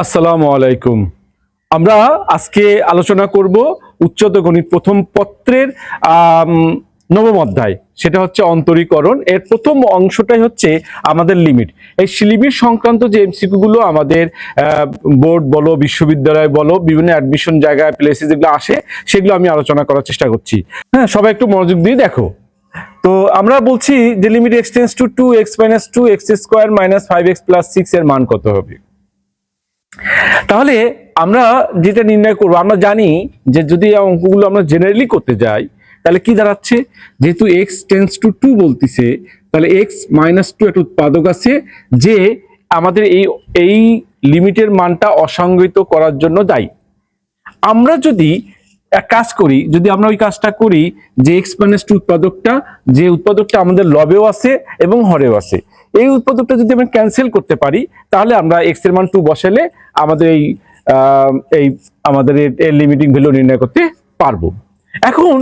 আসসালামু আলাইকুম। আমরা আজকে আলোচনা করব উচ্চতর গণিত প্রথম পত্রের নবম অধ্যায়, সেটা হচ্ছে অন্তরীকরণ। এর প্রথম অংশটাই হচ্ছে আমাদের লিমিট। এই লিমিট সংক্রান্ত যে এমসিকিউ গুলো আমাদের বোর্ড বলো, বিশ্ববিদ্যালয় বলো, বিভিন্ন অ্যাডমিশন জায়গায় প্লেসে যেগুলো আসে, সেগুলো আমি আলোচনা করার চেষ্টা করছি। হ্যাঁ, সবাই একটু মনোযোগ দিয়ে দেখো। তো আমরা বলছি যে limit x tends two 2x - 2x square - 5x + 6 এর মান কত হবে। তাহলে আমরা যেটা নির্ণয় করব, আমরা জানি যে যদি অঙ্কগুলো আমরা জেনারেলি করতে যাই তাহলে কি দাঁড়াচ্ছে, যেহেতু x টেন্ডস টু 2 বলতিছে, তাহলে x - 2 একটা উৎপাদক আছে যে আমাদের এই লিমিটের মানটা অসংজ্ঞায়িত করার জন্য দায়ী। আমরা যদি এক কাজ করি, যদি আমরা ওই কাজটা করি যে x - 2 উৎপাদকটা, যে উৎপাদকটা আমাদের লবেও আছে এবং হরেও আছে, এই উৎপাদকটা যদি আমরা ক্যান্সেল করতে পারি তাহলে আমরা x এর মান 2 বসালে আমাদের এই আমাদের এর লিমিটিং ভ্যালু নির্ণয় করতে পারবো। এখন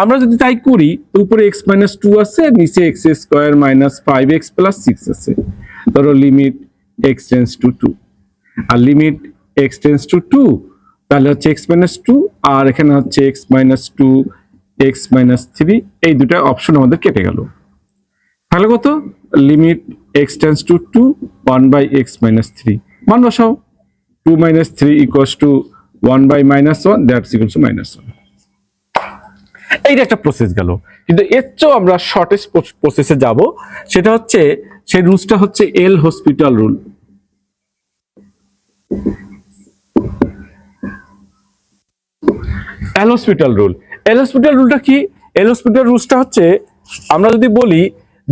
আমরা যদি তাই করি, উপরে x - 2 আছে, নিচে x² - 5x + 6 আছে। ধরো লিমিট x টেন্ডস টু 2 আর লিমিট x টেন্ডস টু 2, তাহলে হচ্ছে x - 2 আর এখানে হচ্ছে x - 2 x - 3, এই দুটো অপশন আমাদের কেটে গেল। তাহলে কত, limit x tends to 2 1/x - 3, মান বসাও 2 - 3 = 1/-1, দ্যাটস ইকুয়ালস টু -1। এইটা একটা প্রসেস গেল। কিন্তু এর চেয়েও আমরা শর্টেস্ট প্রসেসে যাব, সেটা হচ্ছে, সেই রুলসটা হচ্ছে এল হসপিটাল রুল। এল হসপিটাল রুল, এল হসপিটাল রুলটা কি? এল হসপিটাল রুলসটা হচ্ছে, আমরা যদি বলি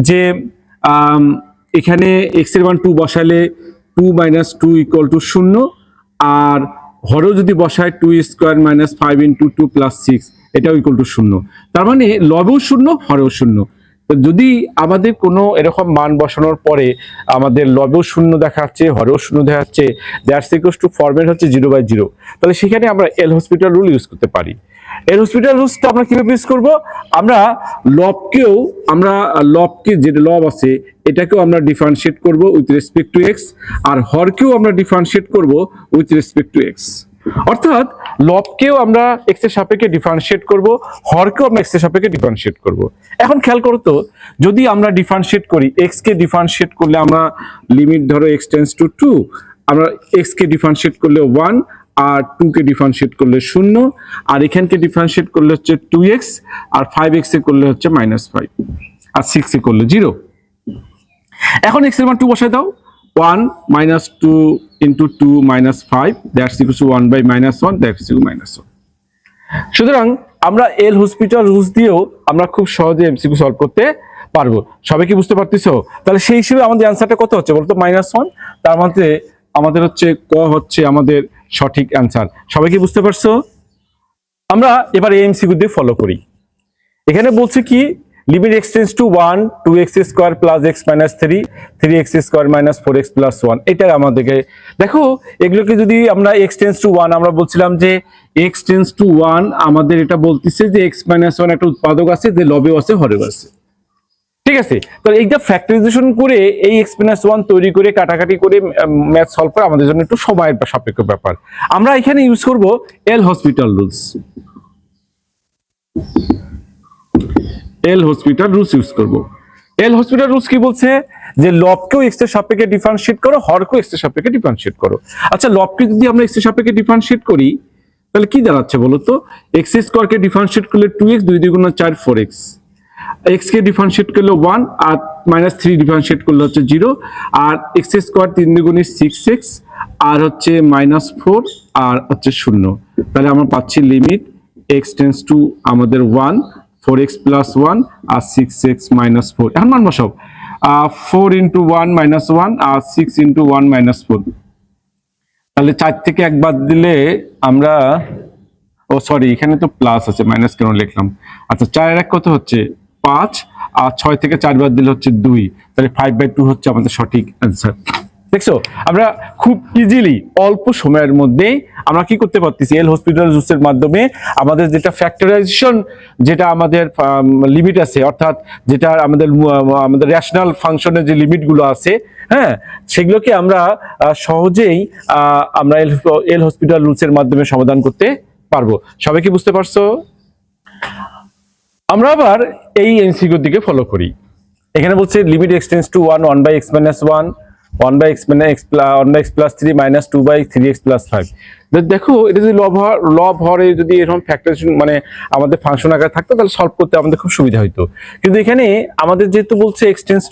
যে এখানে x এর মান 2 বসালে 2 - 2 = 0, আর হরেও যদি বসায় 2² - 5 × 2 + 6, এটাও = 0। তার মানে লবেও 0, হরেও 0। যদি আমাদের কোনো এরকম মান বসানোর পরে আমাদের লবেও 0 দেখাচ্ছে, হরেও 0 দেখাচ্ছে, দ্যাটস ইকুয়ালস টু ফরম্যাট হচ্ছে 0/0, তাহলে সেখানে আমরা এল হসপিটাল রুল ইউজ করতে পারি। এল হসপিটাল রুলসটা আমরা কিভাবে ইউজ করব, আমরা লবকে যেটা লব আছে এটাকেও আমরা ডিফারেন্সিয়েট করব উইথ রেসপেক্ট টু x, আর হরকেও আমরা ডিফারেন্সিয়েট করব উইথ রেসপেক্ট টু x। অর্থাৎ লবকেও আমরা x এর সাপেক্ষে ডিফারেন্সিয়েট করব, হরকেও আমরা x এর সাপেক্ষে ডিফারেন্সিয়েট করব। এখন খেয়াল করো তো, যদি আমরা ডিফারেন্সিয়েট করি, x কে ডিফারেন্সিয়েট করলে আমরা লিমিট ধরো x টেন্ডস টু 2, আমরা x কে ডিফারেন্সিয়েট করলে 1, আর 2 কে ডিফারেন্সিয়েট করলে 0, আর এখানকে ডিফারেন্সিয়েট করলে হচ্ছে 2x, আর 5x এ করলে হচ্ছে -5, আর 6 এ করলে 0। এখন x এর মান 2 বসায় দাও, 1 - 2 × 2 - 5, that's equals to 1/-1, that's equal -1। সুতরাং আমরা এল হসপিটাল রুলস দিয়েও আমরা খুব সহজে এমসিকিউ সলভ করতে পারবো। সবাই কি বুঝতে পারতেছো? তাহলে সেই হিসেবে আমাদের অ্যান্সারটা কত হচ্ছে বলতো, -1। তার মধ্যে আমাদের হচ্ছে ক হচ্ছে আমাদের সঠিক অ্যান্সার। সবাই কি বুঝতে পারছো? আমরা এবার এই এমসিকিউ দিয়ে ফলো করি। এখানে বলছে কি, limit x tends two 1 2x² + x - 3 3x² - 4x + 1, এটা আমাদেরকে দেখো। এগুলোকে যদি আমরা x টেন্ডস টু 1, আমরা বলছিলাম যে x টেন্ডস টু 1 আমাদের এটা বলতিছে যে x - 1 একটা উৎপাদক আছে যে লবেও আছে হরেও আছে, ঠিক আছে। তো এইটা ফ্যাক্টরাইজেশন করে এই x - 1 তৈরি করে কাটাকাটি করে ম্যাথ সলভ করা আমাদের জন্য একটু সময়ের সাপেক্ষ ব্যাপার। আমরা এখানে ইউজ করব এল হসপিটাল রুলস। এল হসপিটাল রুলস ইউজ করব। এল হসপিটাল রুলস কি বলছে, যে লবকেও x এর সাপেক্ষে ডিফারেন্সিয়েট করো, হরকেও x এর সাপেক্ষে ডিফারেন্সিয়েট করো। আচ্ছা, লবকে যদি আমরা x এর সাপেক্ষে ডিফারেন্সিয়েট করি তাহলে কি দাঁড়াচ্ছে বলো তো, x² কে ডিফারেন্সিয়েট করলে 2x, 2 × 2 = 4 4x, x কে ডিফারেন্সিয়েট করলে 1, আর -3 ডিফারেন্সিয়েট করলে হচ্ছে 0, আর x² 3 × 2 = 6x, আর হচ্ছে -4, আর হচ্ছে 0। তাহলে আমরা পাচ্ছি লিমিট x টেন্ডস টু আমাদের 1 4x + 1 আর 6x - 4। এখন মান বসাও, 4 × 1 - 1 আর 6 × 1 - 4। তাহলে 4 থেকে 1 বাদ দিলে আমরা, সরি এখানে তো প্লাস আছে, মাইনাস কেন লিখলাম। আচ্ছা, 4 এর 1 কত হচ্ছে 5, আর 6 থেকে 4 বাদ দিলে হচ্ছে 2, তাহলে 5/2 হচ্ছে আমাদের সঠিক অ্যান্সার। দেখছো আমরা খুব ইজিলি অল্প সময়ের মধ্যে আমরা কি করতে পারতেছি, এল হসপিটাল রুলসের মাধ্যমে আমাদের যেটা ফ্যাক্টরাইজেশন, যেটা আমাদের লিমিট আছে, অর্থাৎ যেটা আমাদের রেশনাল ফাংশনের যে লিমিটগুলো আছে, হ্যাঁ, সেগুলোকে আমরা সহজেই আমরা এল হসপিটাল রুলসের মাধ্যমে সমাধান করতে পারবো। সবাই কি বুঝতে পারছো? আমরা আবার এই এমসিকিউর দিকে ফলো করি। এখানে বলছে limit x tends to 1 1 by x minus 1 1 by x minus 1 by x plus 3 minus 2 by 3x plus 5। দেখো এটা যদি লব হরে যদি এরকম ফ্যাক্টরাইজেশন মানে আমাদের ফাংশন আকারে থাকতো তাহলে সলভ করতে আমাদের খুব সুবিধা হতো। কিন্তু এখানে আমাদের যেহেতু বলছে x টেন্স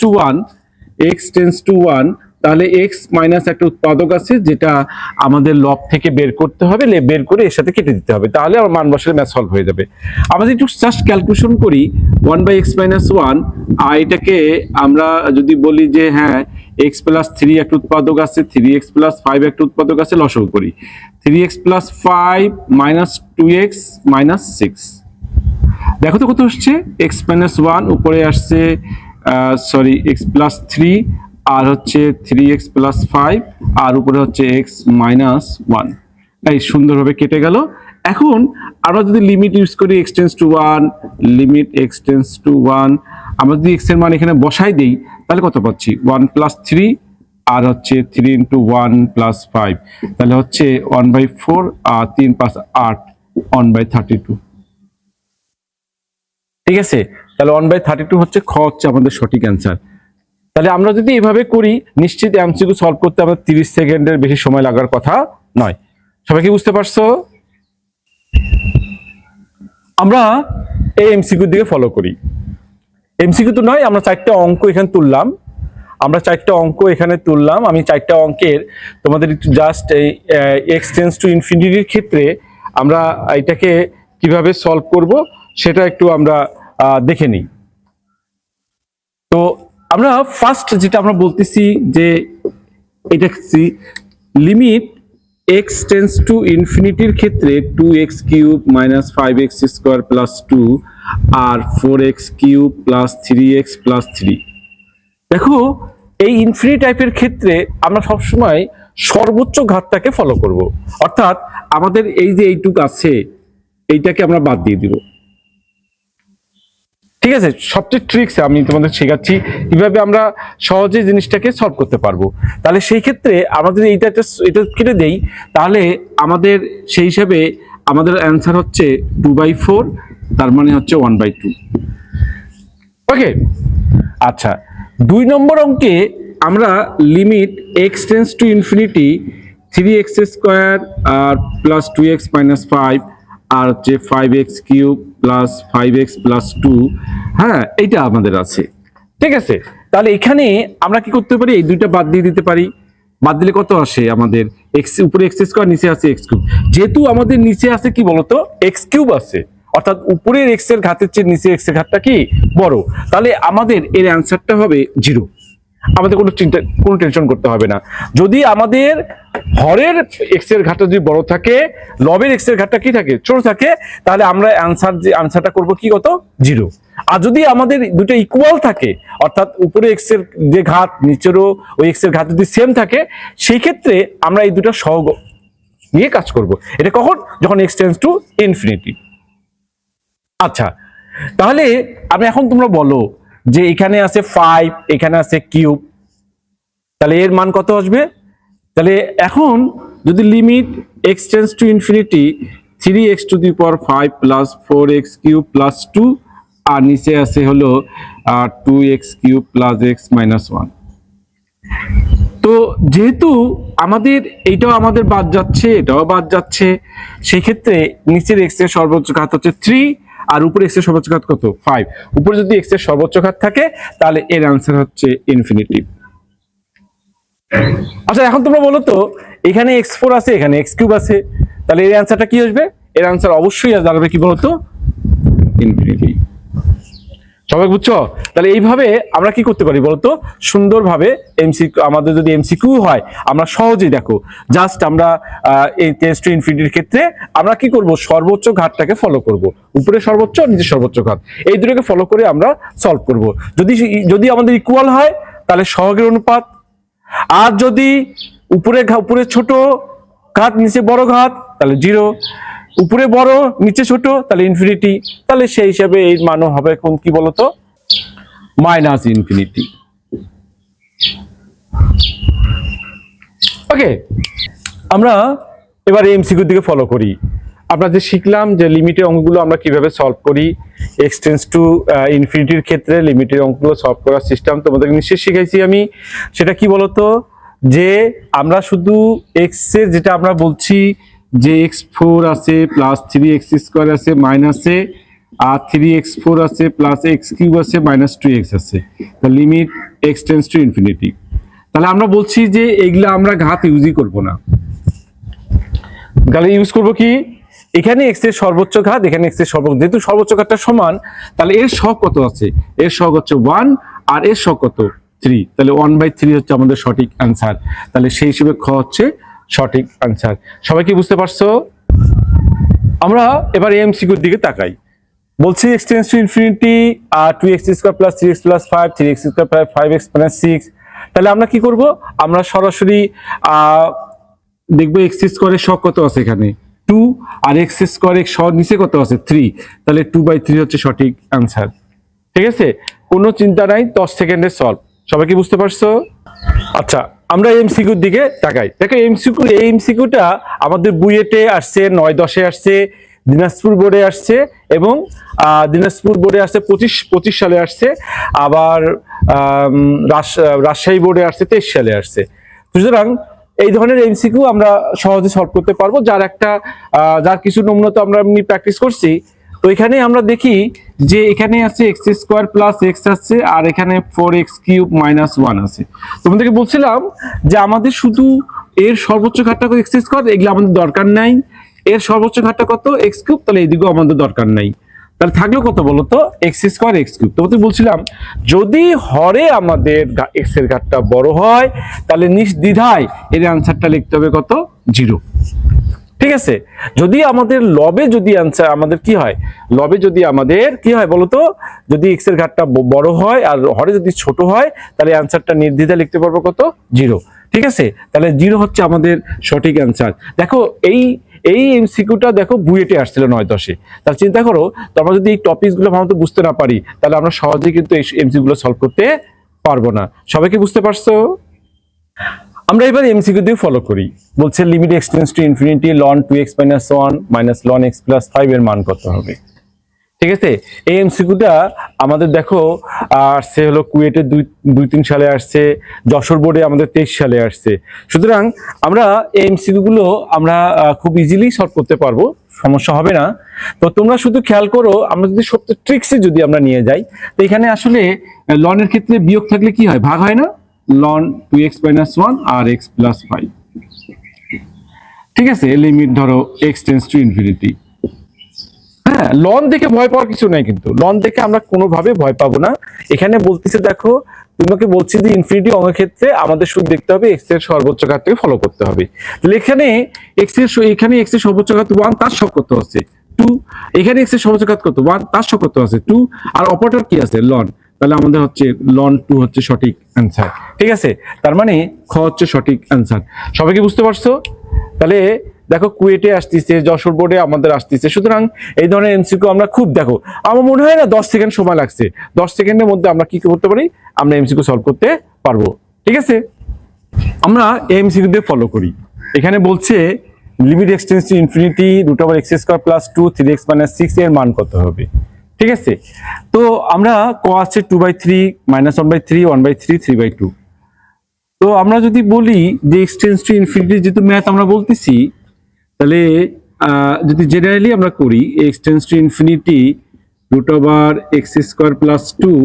টু 1 তাহলে x মাইনাস একটা উৎপাদক আছে যেটা আমাদের লব থেকে বের করতে হবে, বের করে এর সাথে কেটে দিতে হবে, তাহলে আমার মান বসালে ম্যাথ সলভ হয়ে যাবে। আমাদের একটু জাস্ট ক্যালকুলেশন করি 1 বাই x মাইনাস 1, আর এটাকে আমরা যদি বলি যে হ্যাঁ x প্লাস 3 একটা উৎপাদক আছে, 3x প্লাস 5 একটা উৎপাদক আছে, লসাগু করি 3x plus 5 minus 2x minus 6। দেখো তো কত আসছে, x মাইনাস 1 উপরে আসছে সরি x প্লাস 3 আর হচ্ছে 3x প্লাস 5 আর উপরে হচ্ছে x মাইনাস 1। এই সুন্দরভাবে কেটে গেল। এখন আমরা যদি লিমিট ইউজ করি x tends two 1, limit x tends two 1, আমরা যদি x এর মান এখানে বসাই দেই তাহলে কত পাচ্ছি 1 প্লাস 3 আর হচ্ছে 3 ইন্টু 1 প্লাস 5, তাহলে হচ্ছে 1/4 আর 3 5 8 1/32। ঠিক আছে, তাহলে 1/32 হচ্ছে খ হচ্ছে আমাদের সঠিক অ্যান্সার। তাহলে আমরা যদি এভাবে করি নিশ্চিত এমসিকিউ সলভ করতে আমাদের 30 সেকেন্ডের বেশি সময় লাগার কথা নয়। সবাই কি বুঝতে পারছো? আমরা এই এমসিকিউ দিকে ফলো করি। এমসিকিউ তো নয়, আমরা 4টা অঙ্ক এখানে তুললাম। আমি 4টা অঙ্কের তোমাদের একটু জাস্ট এই এক্স টেন্স টু ইনফিনিটির ক্ষেত্রে আমরা এটাকে কিভাবে সলভ করব সেটা একটু আমরা দেখে নিই। তো আমরা ফার্স্ট যেটা আমরা বলতেছি যে এটা লিমিট x টেন্স টু ইনফিনিটির ক্ষেত্রে 2x cube minus 5x square plus 2 আর 4x cube plus 3x plus 3। দেখো এই ইনফিনিটি টাইপের ক্ষেত্রে আমরা সবসময় সর্বোচ্চ ঘাতটাকে ফলো করব, অর্থাৎ আমাদের এই যে এইটুক আছে এইটাকে আমরা বাদ দিয়ে দিব। ঠিক আছে, সবচেয়ে ট্রিক্স আমি তোমাদের শেখাচ্ছি কিভাবে আমরা সহজে জিনিসটাকে সলভ করতে পারবো। তাহলে সেই ক্ষেত্রে আমাদের এটা কেটে দেই, তাহলে আমাদের সেই হিসাবে আমাদের অ্যান্সার হচ্ছে 2/4, তার মানে হচ্ছে 1/2। ওকে, আচ্ছা 2 নম্বর অঙ্কে আমরা limit x tends to infinity 3x square আর প্লাস 2x মাইনাস 5 আর হচ্ছে 5x cube plus 5x plus 2, হ্যাঁ এইটা আমাদের আছে। ঠিক আছে, তাহলে এখানে আমরা কি করতে পারি, এই দুইটা বাদ দিয়ে দিতে পারি। বাদ দিলে কত আসে আমাদের, x উপরে x স্কোয়ার নিচে আছে x কিউব। যেহেতু আমাদের নিচে আছে কি বলতো x কিউব আছে, অর্থাৎ উপরের x এর ঘাতের চেয়ে নিচে x এর ঘাতটা কি বড়, তাহলে আমাদের এর অ্যান্সারটা হবে 0। আমাদের কোনো টেনশন করতে হবে না। যদি আমাদের হরের x এর ঘাতটা যদি বড় থাকে, লবের x এর ঘাতটা কি থাকে ছোট থাকে, তাহলে আমরা আনসারটা করব কি কত 0। আর যদি আমাদের দুটো ইকুয়াল থাকে, অর্থাৎ উপরে x এর যে ঘাত নিচেরও ওই x এর ঘাত যদি সেম থাকে, সেই ক্ষেত্রে আমরা এই দুটো সহগ নিয়ে কাজ করব। এটা কখন, যখন x টেন্স টু ইনফিনিটি। আচ্ছা, তাহলে আমি এখন তোমরা বলো যে এখানে আছে 5, এখানে আছে কিউব, তাহলে এর মান কত আসবে? তাহলে এখন যদি limit x tends to infinity 3x two the power 5 plus 4x cube plus 2 আর নিচে আছে হলো 2x cube plus x minus 1। তো যেহেতু আমাদের এইটাও আমাদের বাদ যাচ্ছে, এটাও বাদ যাচ্ছে, সেই ক্ষেত্রে নিচের x এর সর্বোচ্চ ঘাত হচ্ছে 3 আর উপরে x এর সর্বোচ্চ ঘাত কত 5। উপরে যদি x এর সর্বোচ্চ ঘাত থাকে তাহলে এর অ্যান্সার হচ্ছে ইনফিনিটি। আচ্ছা এখন তোমরা বলো তো, এখানে x4 আছে, এখানে x কিউব আছে, তাহলে এর অ্যান্সারটা কি আসবে? এর অ্যান্সার অবশ্যই দাঁড়াবে কি বলতো, ইনফিনিটি। সবাই বুঝছো? তাহলে এইভাবে আমরা কি করতে পারি বলতো, সুন্দরভাবে এমসিকিউ, আমাদের যদি এমসিকিউ হয় আমরা সহজেই দেখো জাস্ট আমরা এই টেন্স টু ইনফিনিটির ক্ষেত্রে আমরা কি করব, সর্বোচ্চ ঘাতটাকে ফলো করব, উপরে সর্বোচ্চ নিচে সর্বোচ্চ ঘাত, এই দুটোকে ফলো করে আমরা সলভ করব। যদি আমাদের ইকুয়াল হয় তাহলে সহগের অনুপাত, আর যদি উপরে ছোট ঘাত নিচে বড় ঘাত তাহলে 0, উপরে বড় নিচে ছোট তাহলে ইনফিনিটি, তাহলে সেই হিসাবে এর মানও হবে কোন কি বলতো মাইনাস ইনফিনিটি। ওকে, আমরা এবার এমসিকিউর দিকে ফলো করি। আমরা যে শিখলাম যে লিমিটের অঙ্কগুলো আমরা কিভাবে সলভ করি, এক্স টেন্ডস টু ইনফিনিটির ক্ষেত্রে লিমিটের অঙ্কগুলো সলভ করার সিস্টেম তোমাদের নিশ্চয়ই শিখাইছি আমি। সেটা কি বলতো, যে আমরা শুধু এক্স এর যেটা আমরা বলছি যে x4 আছে প্লাস 3x² আছে মাইনাসে, আর 3x4 আছে প্লাস x³ আছে মাইনাস 2x আছে, the limit x tends to infinity. তাহলে আমরা বলছি যে এগুলা আমরা ঘাত ইউজই করব না, তাহলে ইউজ করব কি, এখানে x এর সর্বোচ্চ ঘাত, এখানে x এর সর্বোচ্চ, যেহেতু সর্বোচ্চ ঘাতটা সমান তাহলে এর সহগ কত আছে, এর সহগ হচ্ছে 1 আর এর সহগ কত 3, তাহলে 1/3 হচ্ছে আমাদের সঠিক অ্যান্সার। তাহলে সেই হিসেবে খ হচ্ছে সঠিক অ্যান্সার। সবাই কি বুঝতে পারছো? আমরা এবার এমসিকিউর দিকে তাকাই। বলছি x tends to infinity 2x² plus 3x plus 5, 3x² plus 5x plus 6। তাহলে আমরা কি করব, আমরা সরাসরি দেখবো x² এর সহগ কত আছে এখানে 2, আর x² এর সহগ নিচে কত আছে 3, তাহলে 2/3 হচ্ছে সঠিক অ্যান্সার। ঠিক আছে, কোনো চিন্তা নাই, 10 সেকেন্ডে সলভ। সবাই কি বুঝতে পারছো? আচ্ছা, আমরা এমসিকিউর দিকে তাকাই। দেখো এমসিকিউটা আমাদের বুয়েটে আসছে, 9-10-এ আসছে, দিনাজপুর বোর্ডে আসছে, এবং দিনাজপুর বোর্ডে আসছে 25 সালে আসছে, আবার রাজশাহী বোর্ডে আসছে 23 সালে আসছে। সুতরাং এই ধরনের এমসিকিউ আমরা সহজে সলভ করতে পারবো, যার কিছু নমুনা তো আমরা এমনি প্র্যাকটিস করছি। তো এখানে আমরা দেখি যে এখানে আছে x² প্লাস x আছে, আর এখানে 4x³ মাইনাস 1 আছে। তোমাদেরকে বলছিলাম যে আমাদের শুধু এর সর্বোচ্চ ঘাতটা কত x², এগুলো আমাদের দরকার নাই। এর সর্বোচ্চ ঘাতটা কত x³, তাহলে এইদিকেও আমাদের দরকার নাই। তাহলে থাকলো কত বলতো x² x³। তোমাদের বলছিলাম যদি হরে আমাদের x এর ঘাতটা বড় হয় তাহলে নির্দ্বিধায় এর অ্যান্সারটা লিখতে হবে কত 0। ঠিক আছে, যদি আমাদের লবে যদি অ্যান্সার আমাদের কি হয়, লবে যদি আমাদের কি হয় বলতো, যদি x এর ঘাতটা বড় হয় আর হরে যদি ছোট হয় তাহলে অ্যান্সারটা নির্দ্বিধায় লিখতে পারবো কত 0। ঠিক আছে, তাহলে 0 হচ্ছে আমাদের সঠিক অ্যান্সার। দেখো এই এমসিকিউটা দেখো বুয়েটে আসছিল 9-10-এ। তাহলে চিন্তা করো, তো আমরা যদি এই টপিকগুলো ভালো বুঝতে না পারি তাহলে আমরা সহজেই কিন্তু এই এমসিকিউগুলো সলভ করতে পারবো না। সবাই কি বুঝতে পারছো? আমরা এবার এমসিকিউ দিয়ে ফলো করি। বলছে limit x tends to infinity ln 2x - 1 minus ln x + 5 এর মান কত হবে। ঠিক আছে, এই এমসিকিউটা আমাদের দেখো আসছে হলো কুয়েটে 2-3 সালে আসছে, যশোর বোর্ডে আমাদের 23 সালে আসছে। সুতরাং আমরা এই এমসিকিউ গুলো আমরা খুব ইজিলি সলভ করতে পারবো, সমস্যা হবে না। তো তোমরা শুধু খেয়াল করো, আমরা যদি সব ট্রিক্সে যদি আমরা নিয়ে যাই, তো এখানে আসলে ln এর ক্ষেত্রে বিয়োগ থাকলে কি হয়, ভাগ হয় না, ln 2x - 1 আর x + 5। ঠিক আছে, লিমিট ধরো x টেন্ডস টু ইনফিনিটি। হ্যাঁ, লন দেখে ভয় পাওয়ার কিছু নাই, কিন্তু লন দেখে আমরা কোনোভাবে ভয় পাবো না। এখানে বলতেছে দেখো, তোমাকে বলছি যে ইনফিনিটি অঙ্কের ক্ষেত্রে আমাদের শুধু দেখতে হবে x এর সর্বোচ্চ ঘাতটাকে ফলো করতে হবে। তাহলে এখানে x এর সর্বোচ্চ ঘাত 1, তার সহগ কত আছে 2, এখানে x এর সর্বোচ্চ ঘাত কত 1, তার সহগ কত আছে 2, আর অপারেটর কি আছে লন, তাহলে আমাদের হচ্ছে ln 2 হচ্ছে সঠিক অ্যান্সার। ঠিক আছে, তার মানে খ হচ্ছে সঠিক অ্যান্সার। সবাই কি বুঝতে পারছো? তাহলে দেখো কুয়েটে আসতেছে, যশোর বোর্ডে আমাদের আসতেছে। সুতরাং এই ধরনের এমসিকিউ আমরা খুব, দেখো আমার মনে হয় না 10 সেকেন্ড সময় লাগছে, 10 সেকেন্ডের মধ্যে আমরা কি করতে পারি, আমরা এমসিকিউ সলভ করতে পারবো। ঠিক আছে, আমরা এমসিকিউ দিয়ে ফলো করি। এখানে বলছে limit x tends to infinity √x² + 2 3x - 6 এর মান কত হবে। ঠিক আছে, তো আমরা ক আছে 2/3 -1/3 1/3 3/2। তো আমরা যদি বলি যে x টেন্ডস টু ইনফিনিটি, যেহেতু ম্যাথ আমরা বলতেছি, তাহলে যদি জেনারেলি আমরা করি x tends to infinity √x² + 2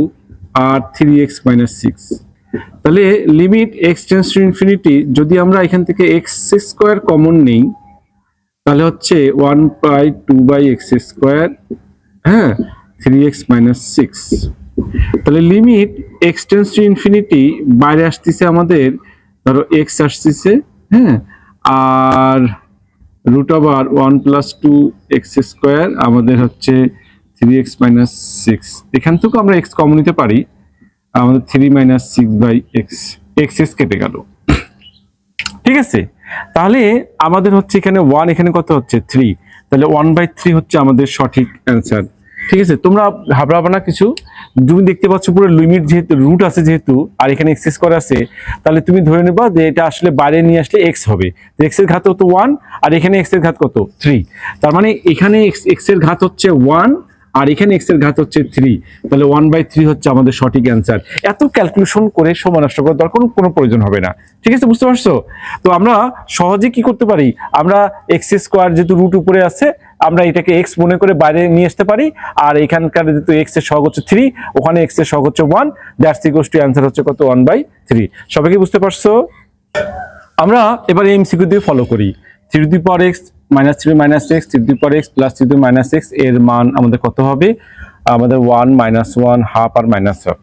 আর 3x - 6, তাহলে limit x tends to infinity, যদি আমরা এখান থেকে x² কমন নেই তাহলে হচ্ছে 1/2/x², হ্যাঁ 3x - 6। তাহলে limit x tends to infinity বাইরে আসতেছে আমাদের ধরো x আসতেছে, হ্যাঁ, আর √1 + 2x² আমাদের হচ্ছে 3x - 6। এখান থেকে আমরা x কমন নিতে পারি, আমাদের 3 - 6/x, x কেটে গেল। ঠিক আছে, তাহলে আমাদের হচ্ছে এখানে 1, এখানে কত হচ্ছে 3, তাহলে 1/3 হচ্ছে আমাদের সঠিক অ্যান্সার। ঠিক আছে, তোমরা ঘাবড়াবে না কিছু। তুমি দেখতে পাচ্ছ পুরো লিমিট যেহেতু রুট আছে যেহেতু আর এখানে এক্সেস করা আছে, তাহলে তুমি ধরে নেবা যে এটা আসলে বাইরে নিয়ে আসলে এক্স হবে। এক্স এর ঘাত কত 1 আর এখানে এক্স এর ঘাত কত 3, তার মানে এখানে এক্স এর ঘাত হচ্ছে 1 আর এখানে এক্স এর ঘাত হচ্ছে 3, তাহলে 1/3 হচ্ছে আমাদের সঠিক অ্যান্সার। এত ক্যালকুলেশন করে সময় নষ্ট করার দরকার কোনো প্রয়োজন হবে না। ঠিক আছে, বুঝতে পারছো? তো আমরা সহজে কি করতে পারি, আমরা এক্স স্কোয়ার যেহেতু রুট উপরে আছে আমরা এটাকে এক্স মনে করে বাইরে নিয়ে আসতে পারি, আর এখানকার যেহেতু এক্স এর সহগ হচ্ছে 3, ওখানে এক্স এর সহগ হচ্ছে 1, দ্যাটস ইকুয়ালস টু অ্যান্সার হচ্ছে কত 1/3। সবাই কি বুঝতে পারছো? আমরা এবার এমসিকিউ দিয়ে ফলো করি। 3 to the power x minus 3 minus x 3 to the power x plus 3 to the minus x এর মান আমাদের কত হবে? আমাদের 1 মাইনাস 1 হাফ আর মাইনাস হাফ।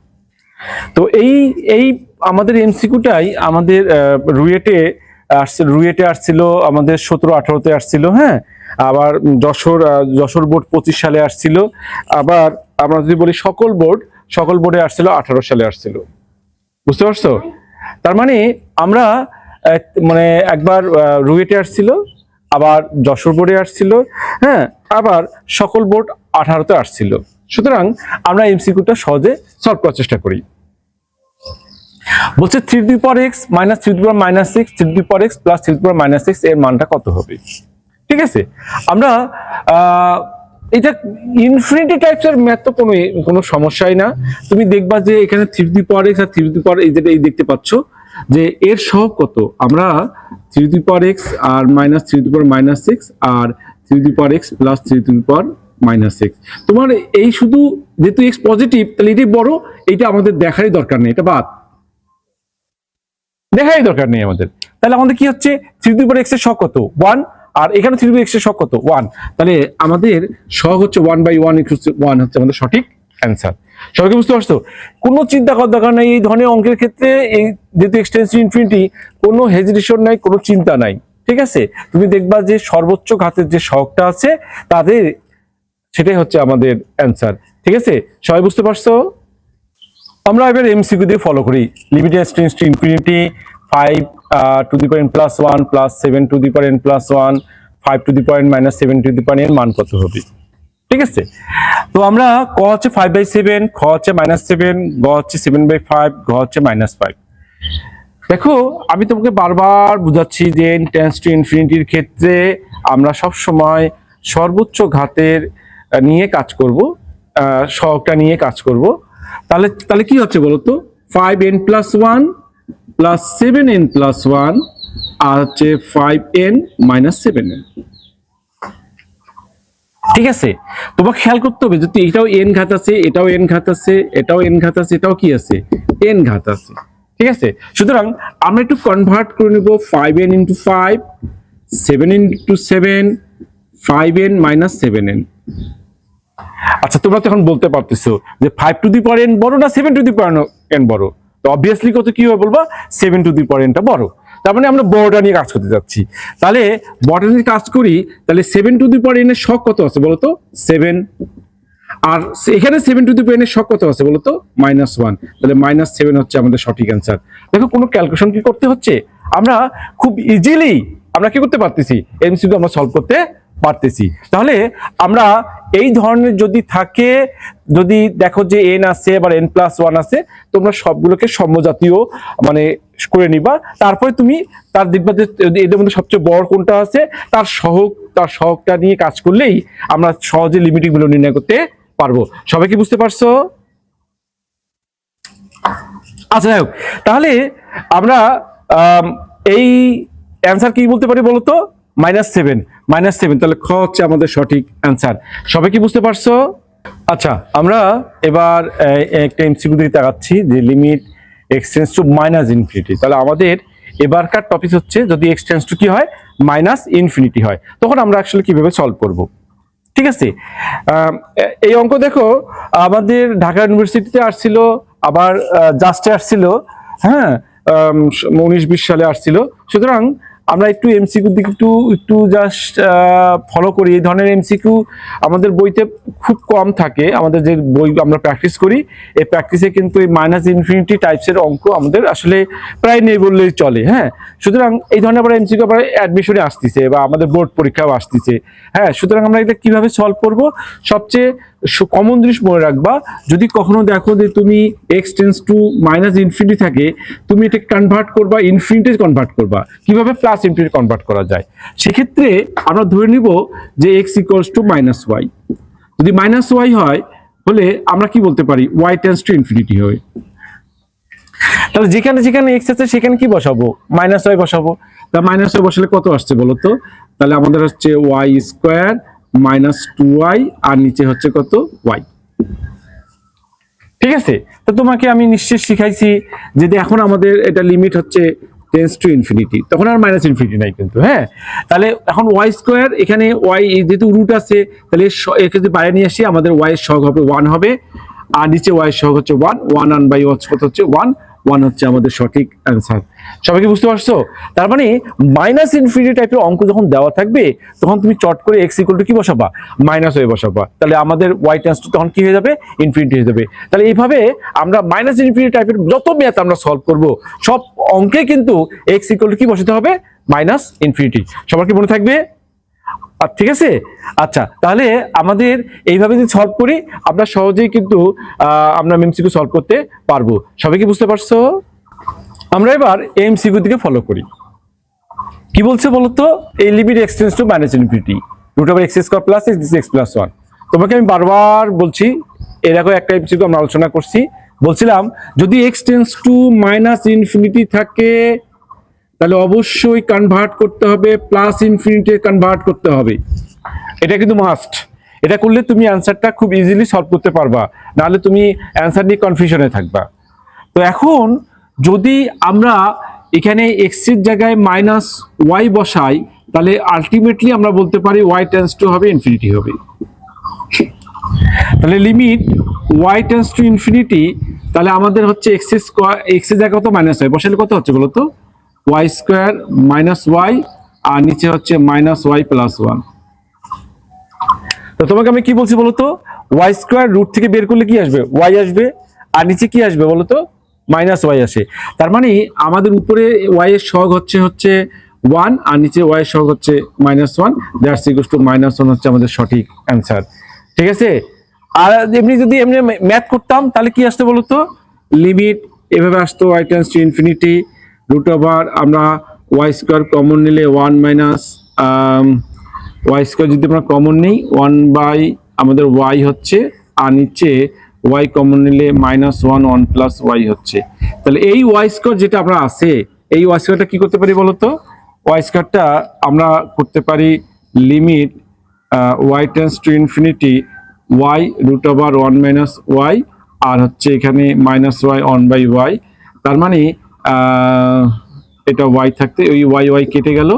তো এই আমাদের এমসিকিউটাই আমাদের রুয়েটে আসছিল, আমাদের 17-18তে আসছিল, হ্যাঁ, আবার যশোর বোর্ড 25 সালে আসছিল, আবার আমরা যদি বলি সকল বোর্ডে আসছিল 18 সালে আসছিল। বুঝতে পারছো? তার মানে আমরা মানে একবার রুয়েটে আসছিল, আবার যশোর বোর্ডে আসছিল, হ্যাঁ, আবার সকল বোর্ড 18তে আসছিল। সুতরাং আমরা এমসিকিউটা সহজে সলভ করার চেষ্টা করি। বলছে 3 to the power x minus 3 to the power minus 6 3 to the power x plus 3 to the power minus 6 এর মানটা কত হবে? ঠিক আছে, আমরা এটা ইনফিনিটি টাইপস এর ম্যাথ তো কোনো সমস্যাই না। তুমি দেখবা যে এখানে 3 টু দি পাওয়ার x আর 3 টু দি পাওয়ার এই যেটা এই দেখতে পাচ্ছ যে এর সহগ কত, আমরা 3 টু দি পাওয়ার x আর minus 3 to the power minus 6 আর 3 to the power x plus 3 to the power minus 6। তোমার এই শুধু যেহেতু x পজিটিভ তাহলে এটাই বড়, এটা আমাদের দেখারই দরকার নেই, এটা বাদ, দেখারই দরকার নেই আমাদের। তাহলে আমাদের কি হচ্ছে 3 টু দি পাওয়ার x এর সহগ কত 1, আর এখানে 3 টু দি x এর সহগ কত 1, তাহলে আমাদের সহগ হচ্ছে 1/1 = 1 হচ্ছে আমাদের সঠিক অ্যান্সার। সবাইকে বুঝতে পারছো? কোনো চিন্তা করার দরকার নাই এই ধরনের অঙ্কের ক্ষেত্রে, এই যেহেতু x টেন্ডস টু ইনফিনিটি কোনো হেজিটেশন নাই, কোনো চিন্তা নাই। ঠিক আছে, তুমি দেখবা যে সর্বোচ্চ ঘাতের যে সহগটা আছে তাদের সেটাই হচ্ছে আমাদের অ্যান্সার। ঠিক আছে, সবাই বুঝতে পারছো? আমরা এবার এমসিকিউ দিয়ে ফলো করি। Limit x tends to infinity 5 two the power n plus 1 plus 7 two the power n plus 1 5 two the power n minus 7 two the power n মান কত হবে? ঠিক আছে, তো আমরা ক হচ্ছে 5/7, খ হচ্ছে -7, গ হচ্ছে 7/5, ঘ হচ্ছে -5। দেখো আমি তোমাকে বারবার বুঝাচ্ছি যে n টেন্ডস টু ইনফিনিটির ক্ষেত্রে আমরা সব সময় সর্বোচ্চ ঘাতের নিয়ে কাজ করব, সহগটা নিয়ে কাজ করব। তাহলে কি হচ্ছে বলতো, 5n plus 1 plus 7n plus 1 আর হচ্ছে 5n মাইনাস 7n। ঠিক আছে, তোমাকে খেয়াল করতে হবে যদি এটাও n ঘাত আছে, এটাও n ঘাত আছে, এটাও n ঘাত আছে, এটাও কি আছে n ঘাত আছে। ঠিক আছে, সুতরাং আমরা একটু কনভার্ট করে নেব 5n into 5, 7n into 7, 5n minus 7n। আচ্ছা, তোমরা তো এখন বলতে পারতেছো যে 5 টু দি পাওয়ার n বড় না 7 টু দি পাওয়ার n বড়? তো অবভিয়াসলি কত কি হবে বলবা 7 টু দি পাওয়ার n টা বড়। তার মানে আমরা বড়টা নিয়ে কাজ করতে যাচ্ছি। তাহলে বড়টা নিয়ে কাজ করি, তাহলে 7 টু দি পাওয়ার n এর সহগ কত আছে বলতো 7, আর এখানে 7 টু দি পাওয়ার n এর সহগ কত আছে বলতো -1, তাহলে -7 হচ্ছে আমাদের সঠিক অ্যান্সার। দেখো কোনো ক্যালকুলেশন কি করতে হচ্ছে, আমরা খুব ইজিলি আমরা কি করতে পারতেছি, এমসিকিউ আমরা সলভ করতে পারতেছি। তাহলে আমরা এই ধরনের যদি থাকে, যদি দেখো যে n আছে আবার n প্লাস 1 আছে, তোমরা সবগুলোকে সমজাতীয় মানে করে নিবা। তারপরে তুমি তার দেখবা যে এদের মধ্যে সবচেয়ে বড় কোনটা আছে, তার সহগটা নিয়ে কাজ করলেই আমরা সহজে লিমিটিং গুলো নির্ণয় করতে পারবো। সবাই কি বুঝতে পারছো? আচ্ছা, যাই হোক, তাহলে আমরা এই অ্যান্সার কি বলতে পারি বলতো -7, তাহলে খ হচ্ছে আমাদের সঠিক অ্যান্সার। সবাই কি বুঝতে পারছো? আচ্ছা, আমরা এবার একটা এমসিকিউ দিকে তাকাচ্ছি যে limit x tends to minus infinity. তাহলে আমাদের এবারকার টপিক হচ্ছে যদি x টেন্ডস টু কি হয় মাইনাস ইনফিনিটি হয়, তখন আমরা আসলে কিভাবে সলভ করব। ঠিক আছে, এই অঙ্ক দেখো আমাদের ঢাকা ইউনিভার্সিটিতে আসছিল, আবার জাস্টে আসছিল, হ্যাঁ 19-20 সালে আসছিল। সুতরাং আমরা একটু এমসিকিউ দিকে একটু একটু জাস্ট ফলো করি। এই ধরনের এমসিকিউ আমাদের বইতে খুব কম থাকে। আমাদের যে বই আমরা প্র্যাকটিস করি, এই প্র্যাকটিসে কিন্তু এই মাইনাস ইনফিনিটি টাইপসের অঙ্ক আমাদের আসলে প্রায় নেই বললেই চলে। হ্যাঁ, সুতরাং এই ধরনের আবার এমসিকিউ আবার অ্যাডমিশনে আসতেছে বা আমাদের বোর্ড পরীক্ষাও আসতেছে। হ্যাঁ, সুতরাং আমরা এটা কিভাবে সলভ করব, সবচেয়ে কমন জিনিস মনে রাখবা, যদি কখনো দেখো যে তুমি x tends two minus infinity থাকে, তুমি এটা কনভার্ট করবা ইনফিনিটি কনভার্ট করবা। কিভাবে প্লাস ইনফিনিটি কনভার্ট করা যায়, সেক্ষেত্রে আমরা ধরে নিব যে x equals to minus y. যদি মাইনাস ওয়াই হয় হলে আমরা কি বলতে পারি, ওয়াই টেন্স টু ইনফিনিটি হয়। তাহলে যেখানে যেখানে এক্স আছে সেখানে কি বসাবো, মাইনাস ওয়াই বসাবো। তা মাইনাস ওয়াই বসালে কত আসছে বলো তো, তাহলে আমাদের হচ্ছে Y square minus two Y, আর নিচে হচ্ছে কত, ওয়াই। ঠিক আছে, তো তোমাকে আমি নিশ্চয় শিখাইছি যদি এখন আমাদের এটা লিমিট হচ্ছে টেন্স টু ইনফিনিটি, তখন আর মাইনাস ইনফিনিটি নাই কিন্তু। হ্যাঁ, তাহলে এখন ওয়াই স্কোয়ার, এখানে ওয়াই যেহেতু রুট আছে, তাহলে একে যদি বাইরে নিয়ে আসি আমাদের ওয়াই এর সহগ হবে 1 হবে, আর নিচে ওয়াই এর সহগ হচ্ছে 1, 1 বাই কত হচ্ছে 1, 1 হচ্ছে আমাদের সঠিক অ্যান্সার। সবাই কি বুঝতে পারছো? তার মানে মাইনাস ইনফিনিটি টাইপের অঙ্ক যখন দেওয়া থাকবে, তখন তুমি চট করে এক্স ইকুয়াল টু কি বসাবা, মাইনাস ওয়াই বসাবা। তাহলে আমাদের ওয়াই টেন্স টু তখন কি হয়ে যাবে, ইনফিনিটি হয়ে যাবে। তাহলে এইভাবে আমরা মাইনাস ইনফিনিটি টাইপের যত ম্যাথ আমরা সলভ করব, সব অঙ্কে কিন্তু এক্স ইকুয়াল টু কি বসাতে হবে, মাইনাস ইনফিনিটি। সবার কি মনে থাকবে? ঠিক আছে, আচ্ছা, তাহলে আমাদের এইভাবে যদি সলভ করি আমরা সহজেই কিন্তু আমরা এমসিকিউ সলভ করতে পারবো। সবাই কি বুঝতে পারছো? আমরা এবার এমসিকিউ দিকে ফলো করি। কি বলছে বলতো, এই limit x tends to minus infinity root over x square plus x plus 1। তোমাকে আমি বারবার বলছি, এরকম একটা এমসিকিউ আমরা আলোচনা করছি, বলছিলাম যদি x tends to minus infinity থাকে তাহলে অবশ্যই কনভার্ট করতে হবে, প্লাস ইনফিনিটি কনভার্ট করতে হবে। এটা কিন্তু মাস্ট। এটা করলে তুমি অ্যান্সারটা খুব ইজিলি সলভ করতে পারবা, নাহলে তুমি অ্যান্সার নিয়ে কনফিউশনে থাকবা। তো এখন যদি আমরা এখানে এক্স এর জায়গায় মাইনাস ওয়াই বসাই, তাহলে আলটিমেটলি আমরা বলতে পারি ওয়াই টেন্স টু হবে ইনফিনিটি হবে। তাহলে limit y tends to infinity, তাহলে আমাদের হচ্ছে এক্স স্কয়ার, এক্স এর জায়গায় কত মাইনাস ওয়াই বসালে কত হচ্ছে বলতো, ওয়াই স্কোয়ার মাইনাস ওয়াই, আর নিচে হচ্ছে মাইনাস ওয়াই প্লাস 1। তো তোমাকে আমি কি বলছি বলতো, ওয়াই স্কোয়ার রুট থেকে বের করলে কি আসবে, ওয়াই আসবে, আর নিচে কি আসবে বলতো, মাইনাস ওয়াই আসে। তার মানে আমাদের উপরে ওয়াই এর সহগ হচ্ছে 1, আর নিচে ওয়াই এর সহগ হচ্ছে -1, দ্যাটস ইকুয়ালস টু -1 হচ্ছে আমাদের সঠিক অ্যান্সার। ঠিক আছে, আর এমনি যদি এমনি ম্যাথ করতাম তাহলে কি আসতো বলতো, লিমিট এভাবে আসতো y tends to infinity root over, আমরা ওয়াই স্কোয়ার কমন নিলে 1 মাইনাস ওয়াই স্কোয়ার যদি আমরা কমন নিই 1 বাই আমাদের ওয়াই হচ্ছে, আর নিচে ওয়াই কমন নিলে -1 1 প্লাস ওয়াই হচ্ছে। তাহলে এই ওয়াই স্কোয়ার যেটা আমরা আছে, এই ওয়াই স্কোয়ারটা কি করতে পারি বলতো, ওয়াই স্কোয়ারটা আমরা করতে পারি limit Y tends to infinity Y root over 1 minus Y, আর হচ্ছে এখানে মাইনাস ওয়াই 1 বাই ওয়াই। তার মানে এটা ওয়াই থাকতে ওই ওয়াই ওয়াই কেটে গেল,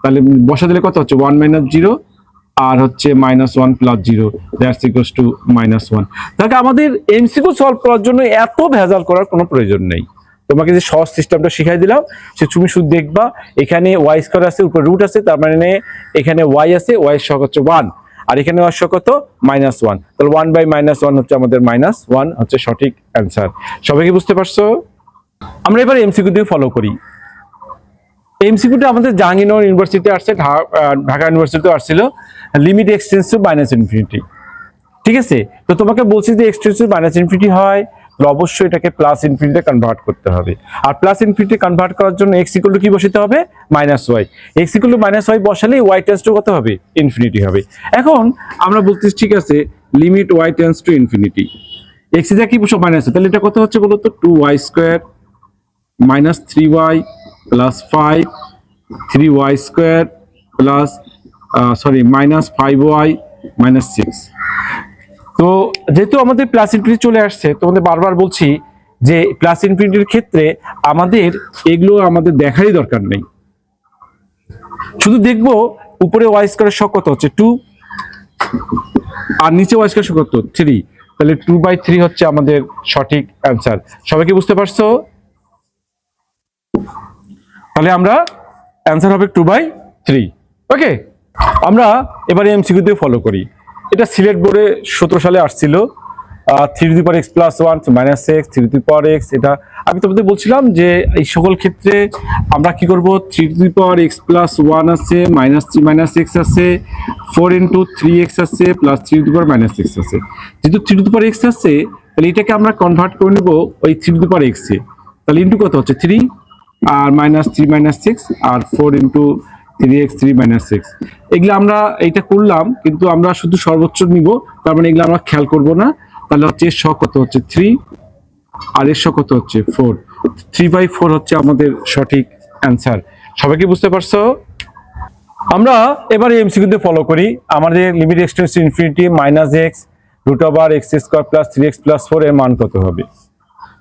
তাহলে বসা দিলে কত হচ্ছে 1 মাইনাস 0, আর হচ্ছে -1 প্লাস 0, দ্যাটস ইকুয়ালস টু -1। তাহলে আমাদের এমসিকিউ সলভ করার জন্য এত ভেজাল করার কোনো প্রয়োজন নেই। তোমাকে যে সহজ সিস্টেমটা শিখাই দিলাম, সে তুমি শুধু দেখবা, এখানে ওয়াই স্কয়ার আছে, উপরে রুট আছে, তার মানে এখানে ওয়াই আছে, ওয়াই এর সহগ হচ্ছে 1, আর এখানে ওয়াই সহগ কত, -1। তাহলে 1 বাই -1 হচ্ছে আমাদের -1 হচ্ছে সঠিক অ্যান্সার। সবাই কি বুঝতে পারছো? আমরা এবার এমসিকিউ দিয়ে ফলো করি। এমসিকিউটা আমাদের জাহাঙ্গীরনগর ইউনিভার্সিটি আসছে, ঢাকা ইউনিভার্সিটিতে আসছিল, limit x tends to minus infinity. ঠিক আছে, তো তোমাকে বলছি যে x tends to minus infinity হয়, তাহলে অবশ্যই এটাকে প্লাস ইনফিনিটি কনভার্ট করতে হবে। আর প্লাস ইনফিনিটি কনভার্ট করার জন্য এক্স ইকুয়াল টু কি বসাতে হবে, minus y. X equal to minus y বসালে ওয়াই টেন্ডস টু কত হবে, ইনফিনিটি হবে। এখন আমরা বলতেছি ঠিক আছে, limit Y tends to infinity, x এর জায়গায় কি বসাবো, মাইনাস, তাহলে এটা কত হচ্ছে বলতো, 2y square minus 3y plus 5, 3y square plus minus 5y minus 6। তো যেহেতু আমাদের প্লাস ইনফিনিটি চলে আসছে, তোমাদের বারবার বলছি যে প্লাস ইনফিনিটির ক্ষেত্রে আমাদের এগুলো আমাদের দেখারই দরকার নেই, শুধু দেখবো উপরে ওয়াই স্কোয়ারের সহগ কত হচ্ছে 2, আর নিচে ওয়াই স্কোয়ার সহগ কত 3, তাহলে 2/3 হচ্ছে আমাদের সঠিক অ্যান্সার। সবাই কি বুঝতে পারছো? তাহলে আমরা অ্যান্সার হবে 2/3। ওকে, আমরা এবারে এমসিকিউ দিয়ে ফলো করি। এটা সিলেট বোর্ডে 17 সালে আসছিল। 3 x + 1 - x 3 x। এটা আমি তোমাদের বলছিলাম যে এই সকল ক্ষেত্রে আমরা কি করব, 3 x + 1 আছে, -3 - x আছে, 4 × 3x আছে, +3 - x আছে। যেহেতু 3x আছে, তাহলে এটাকে আমরা কনভার্ট করে নেব ওই 3x এ। তাহলে ইনটু কত হচ্ছে 3, আর -3 - 6, আর 4 × 3x 3 - x। এগুলো আমরা এইটা করলাম, কিন্তু আমরা শুধু সর্বোচ্চ নিব, তার মানে এগুলো আমরা খেয়াল করব না। তাহলে হচ্ছে এর শক কত হচ্ছে 3, আর এর শক কত হচ্ছে 4। 3/4 হচ্ছে আমাদের সঠিক অ্যান্সার। সবাই কি বুঝতে পারছো? আমরা এবারে এমসিকিউ তে ফলো করি। আমাদের limit x tends to infinity -x √x² + 3x + 4 এর মান কত হবে?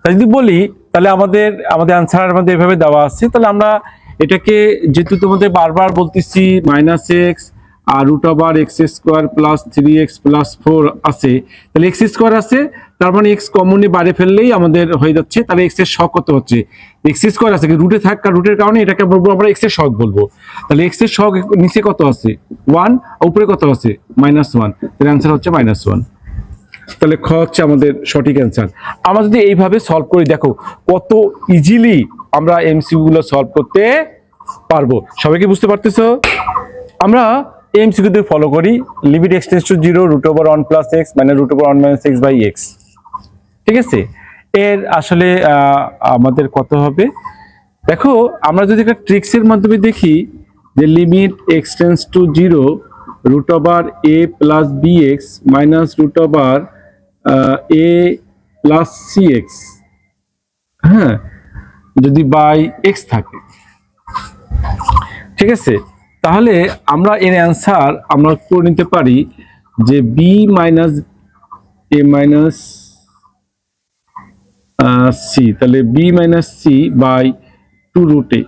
তাই যদি বলি, তাহলে আমাদের অ্যান্সার আমাদের এভাবে দেওয়া আছে। তাহলে আমরা এটাকে, যেহেতু তোমাদের বারবার বলতেছি -x আর √x² + 3x + 4 আছে, তাহলে x² আছে, তার মানে x কমনলি বাইরে ফেললেই আমাদের হয়ে যাচ্ছে। তাহলে x এর শক কত হচ্ছে, x² আছে কি রুটে থাক, রুটের কারণে এটাকে বলবো আমরা x এর শক বলবো। তাহলে x এর শক নিচে কত আছে 1, উপরে কত আছে -1, তাহলে অ্যান্সার হচ্ছে -1। তাহলে খ হচ্ছে আমাদের সঠিক অ্যান্সার। আমরা যদি এইভাবে সলভ করি, দেখো কত ইজিলি আমরা এমসিকিউ গুলো সলভ করতে পারবো। সবাই কি বুঝতে পারতেছো? আমরা এমসিকিউ দিয়ে ফলো করি। Limit x tends to 0 √1 + x -√1 - x/x। ঠিক আছে, এর আসলে আমাদের কত হবে? দেখো, আমরা যদি একটা ট্রিক্সের মাধ্যমে দেখি যে limit x tends to 0 √a + bx -√a + cx, হ্যাঁ, যদি বাই x থাকে, ঠিক আছে, তাহলে আমরা এর অ্যান্সার আমরা করে নিতে পারি যে b - a - c। তাহলে b - c বাই 2√a।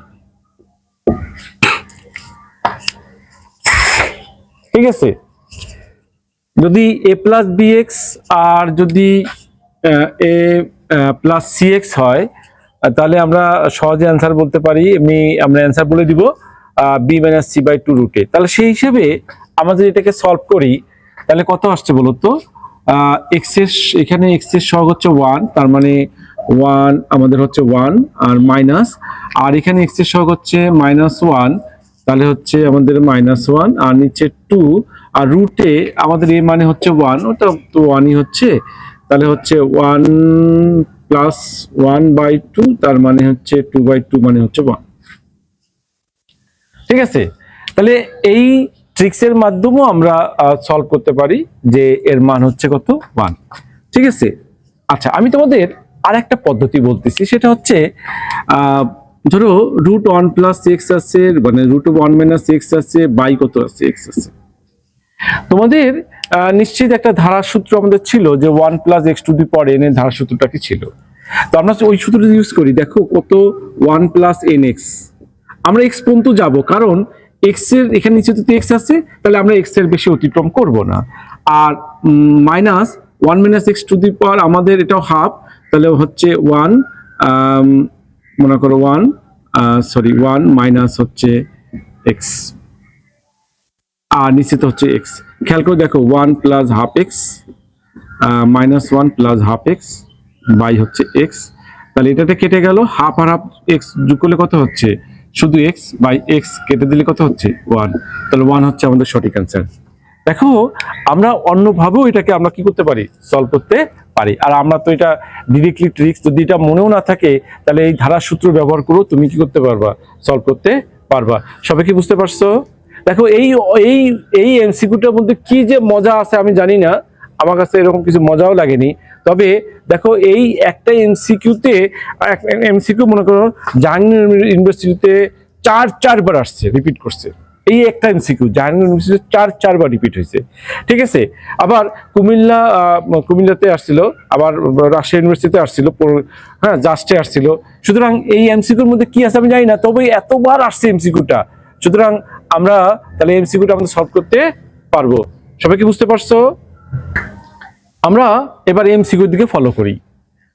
ঠিক আছে, যদি a + bx আর যদি a + cx হয়, তাহলে আমরা সহজে অ্যান্সার বলতে পারি। আমরা অ্যান্সার বলে দিব b - c বাই 2√a। তাহলে সেই হিসেবে আমরা যদি এটাকে সলভ করি, তাহলে কত আসছে বলো তো? এখানে x এর সহগ হচ্ছে 1, তার মানে 1 আমাদের হচ্ছে 1, আর মাইনাস, আর এখানে x এর সহগ হচ্ছে -1, তাহলে হচ্ছে আমাদের -1, আর নিচে 2, আর রুটে আমাদের এ মানে হচ্ছে 1, ওটা তো 1ই হচ্ছে। তাহলে হচ্ছে 1 + 1/2, তার মানে হচ্ছে 2/2, মানে হচ্ছে 1। ঠিক আছে, তাহলে এই ট্রিক্সের মাধ্যমেও আমরা সলভ করতে পারি যে এর মান হচ্ছে কত 1। ঠিক আছে, আচ্ছা, আমি তোমাদের আর একটা পদ্ধতি বলতেছি, সেটা হচ্ছে ধরো √1 + x আছে, মানে √1 - x আছে, বাই কত আছে x আছে। তোমাদের নিশ্চিত একটা ধারার সূত্র আমাদের ছিল যে 1 + x⁴n এর ধারার সূত্রটা কি ছিল। তো আমরা ওই সূত্রটা ইউজ করি। দেখো কত 1 + nx, আমরা x পর্যন্ত যাব, কারণ x এর এখানে নিচে যদি x আছে, তাহলে আমরা x এর বেশি অতিক্রম করব না। আর -1 - x⁴ আমাদের এটাও হাফ, তাহলে হচ্ছে 1, মনে করো 1 মাইনাস হচ্ছে x, আর নিচে তো হচ্ছে x। খেয়াল করে দেখো 1 + ½ x -1 + ½ x বাই হচ্ছে x। তাহলে এটাতে কেটে গেল, হাফ আর হাফ x যোগ করলে কত হচ্ছে শুধু x, বাই x কেটে দিলে কত হচ্ছে 1। তাহলে 1 হচ্ছে আমাদের সঠিক অ্যান্সার। দেখো, আমরা অন্যভাবেও এটাকে আমরা কি করতে পারি, সলভ করতে পারি। আর আমরা তো এটা ডিরেক্টলি ট্রিক্স, যদি এটা মনেও না থাকে, তাহলে এই ধারার সূত্র ব্যবহার করো, তুমি কি করতে পারবা, সলভ করতে পারবা। সবাই কি বুঝতে পারছো? দেখো, এই এই এই এমসিকিউটার মধ্যে কি যে মজা আছে আমি জানি না, আমার কাছে এরকম কিছু মজাও লাগেনি। তবে দেখো, এই একটা এমসিকিউ মনে করো জাহাঙ্গীরনগর ইউনিভার্সিটিতে 4বার আসছে, রিপিট করছে। এই একটা এমসিকিউ জাহাঙ্গীরনগর ইউনিভার্সিটিতে 4বার রিপিট হয়েছে। ঠিক আছে, আবার কুমিল্লাতে আসছিল, আবার রাজশাহী ইউনিভার্সিটিতে আসছিল, হ্যাঁ, জাস্টে আসছিল। সুতরাং এই এমসিকিউর মধ্যে কি আছে আমি জানি না, তবে এতবার আসছে এমসিকিউটা। সুতরাং আমরা তাহলে এমসিকিউটা আমাদের সলভ করতে পারবো। সবাই কি বুঝতে পারছো? আমরা এবার এমসিকিউর দিকে ফলো করি।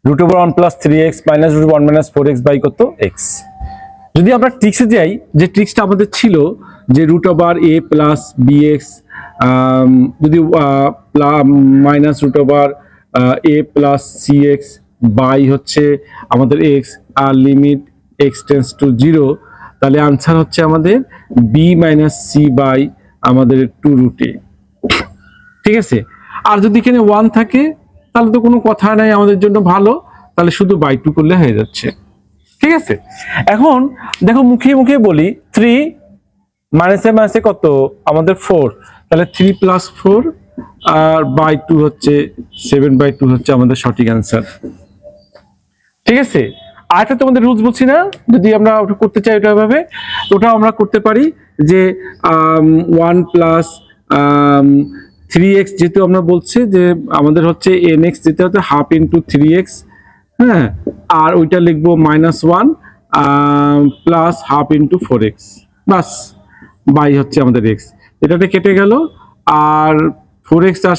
√1 + 3x -√1 - 4x বাই কত x। যদি আমরা ট্রিক্সে যাই, যে ট্রিক্সটা আমাদের ছিল যে root over a plus b x, যদি minus root over a plus C x by হচ্ছে আমাদের এক্স, আর লিমিট এক্স টেন্স টু 0, তাহলে আনসার হচ্ছে আমাদের বি মাইনাস সি বাই আমাদের 2 রুট এ। ঠিক আছে, আর যদি এখানে 1 থাকে তাহলে তো কোনো কথা নাই, আমাদের জন্য ভালো, তাহলে শুধু বাই 2 করলে হয়ে যাচ্ছে। ঠিক আছে, এখন দেখো মুখে মুখে বলি 3 মাইনাসে মাইনাসে কত আমাদের 4, তাহলে 3 প্লাস 4 আর বাই 2 হচ্ছে 7/2 হচ্ছে আমাদের সঠিক অ্যান্সার। ঠিক আছে, আর একটা তোমাদের রুলস বলছি না, যদি আমরা ওটা করতে চাই ওটা ভাবে, ওটা আমরা করতে পারি যে 1 প্লাস 3x, যেহেতু আমরা বলছি যে আমাদের হচ্ছে nx যেটা হচ্ছে হাফ ইন্টু 3x, হ্যাঁ, আর ওইটা লিখবো -1 প্লাস হাফ ইন্টু 4x, বাস বাই হচ্ছে আমাদের x, এটাতে কেটে গেল, আর 4x আর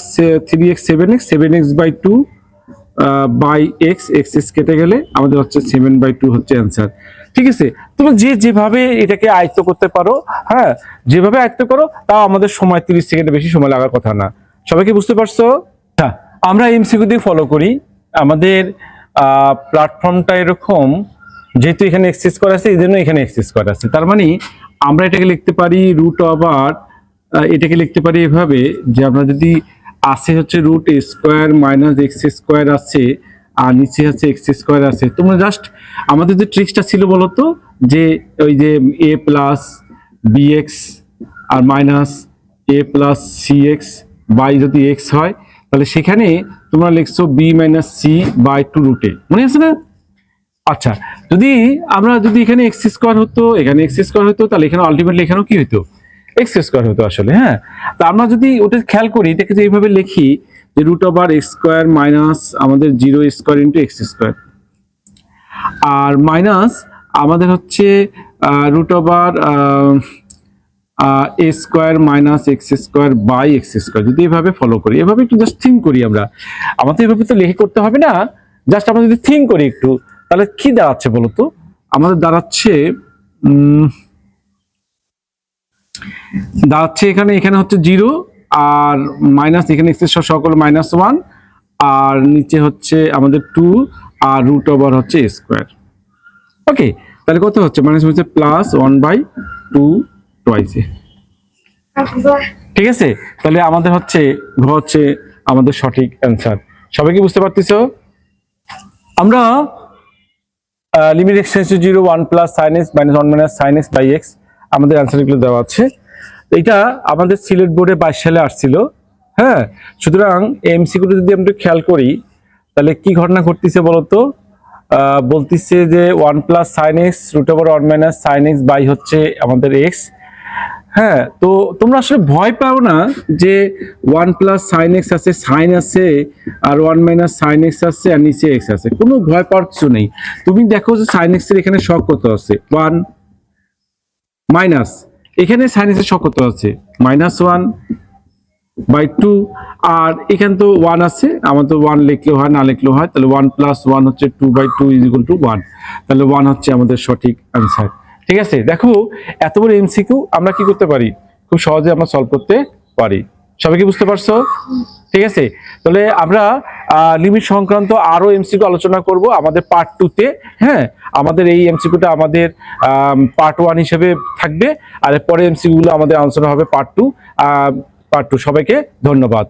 3x 7x by 2 by x কেটে গেলে আমাদের হচ্ছে 7/2 হচ্ছে অ্যান্সার। ঠিক আছে, তুমি যেভাবে এটাকে আয়ত্ত করতে পারো, হ্যাঁ, যেভাবে আয়ত্ত করো, তাও আমাদের সময় 30 সেকেন্ডের বেশি সময় লাগার কথা না। সবাইকে বুঝতে পারছো? হ্যাঁ, আমরা এমসিকিউ দিয়ে ফলো করি। আমাদের প্ল্যাটফর্মটা এরকম, যেহেতু এখানে এক্সেস করা আছে, এই জন্য এখানে এক্সেস করা আছে, তার মানে আমরা এটাকে লিখতে পারি রুট ওভার, এটাকে লিখতে পারি এভাবে যে আমরা যদি আছে হচ্ছে রুট এ স্কোয়ার মাইনাস এক্স স্কোয়ার আছে, আর নিচে হচ্ছে এক্স স্কোয়ার আছে। তোমরা জাস্ট আমাদের যে ট্রিক্সটা ছিল বলতো, যে ওই যে এ প্লাস বিএক্স আর minus A plus C x by যদি এক্স হয়, তাহলে সেখানে তোমরা লিখছো B minus C by 2 root A, মনে আছে না? আচ্ছা, যদি এখানে এক্স স্কোয়ার হতো, এখানে এক্স স্কোয়ার হতো, তাহলে এখানে আলটিমেটলি এখানেও কি হতো? এক্স স্কোয়ার হতো আসলে। হ্যাঁ, তা আমরা যদি ওটা খেয়াল করি, এটাকে যদি এইভাবে লিখি যে root over x square minus আমাদের 0 স্কোয়ার ইন্টু এক্স স্কোয়ার, আর মাইনাস আমাদের হচ্ছে root over a square minus x square by x square, যদি এভাবে ফলো করি, এভাবে একটু জাস্ট থিঙ্ক করি আমরা, আমাদের এভাবে তো লিখে করতে হবে না, জাস্ট আমরা যদি থিঙ্ক করি একটু, তাহলে কি দাঁড়াচ্ছে বলতো? আমাদের দাঁড়াচ্ছে এখানে হচ্ছে 0, আর মাইনাস এখানে এক্স এর সকল -1, আর নিচে হচ্ছে আমাদের 2, আর রুট ওভার হচ্ছে এ স্কোয়ার। ওকে, তাহলে কত হচ্ছে? মাইনাস হচ্ছে প্লাস 1/2 টুয়াইস এ। ঠিক আছে, তাহলে আমাদের হচ্ছে আমাদের সঠিক অ্যান্সার। সবাই কি বুঝতে পারতেছো? আমরা limit x tends to 0 1 plus sin x - 1 minus sin x by x, আমাদের অ্যান্সার এগুলো দেওয়া আছে। এটা আমাদের সিলেট বোর্ডে 22 সালে আসছিল। হ্যাঁ, সুতরাং এমসিকিউটা যদি আমরা খেয়াল করি, তাহলে কি ঘটনা ঘটতেছে বলতো? বলতেছে যে 1 plus sin x root over 1 minus sin x by হচ্ছে আমাদের x। হ্যাঁ, তো তোমরা আসলে ভয় পাও না যে 1 প্লাস sin x আছে, sin আছে, আর 1 মাইনাস sin x আছে, আর নিচে x আছে, কোনো ভয় পাওয়ার কিছু নেই। তুমি দেখো যে sin x এর এখানে শক কত আছে? 1 মাইনাস এখানে sin x এর শক কত আছে? -1/2, আর এখানে তো 1 আছে, আমাদের তো 1 লিখলেও হয়, না লিখলেও হয়, তাহলে 1 প্লাস 1 হচ্ছে 2/2 = 1, তাহলে 1 হচ্ছে আমাদের সঠিক অ্যান্সার। ঠিক আছে, দেখো এত বড় এমসিকিউ আমরা কি করতে পারি, খুব সহজে আমরা সলভ করতে পারি। সবাই কি বুঝতে পারছো? ঠিক আছে, তাহলে আমরা লিমিট সংক্রান্ত আরো এমসিকিউ আলোচনা করব আমাদের পার্ট 2 তে। হ্যাঁ, আমাদের এই এমসিকিউটা আমাদের পার্ট 1 হিসেবে থাকবে, আর পরে এমসিকিউ গুলো আমাদের আলোচনা হবে পার্ট 2। সবাইকে ধন্যবাদ।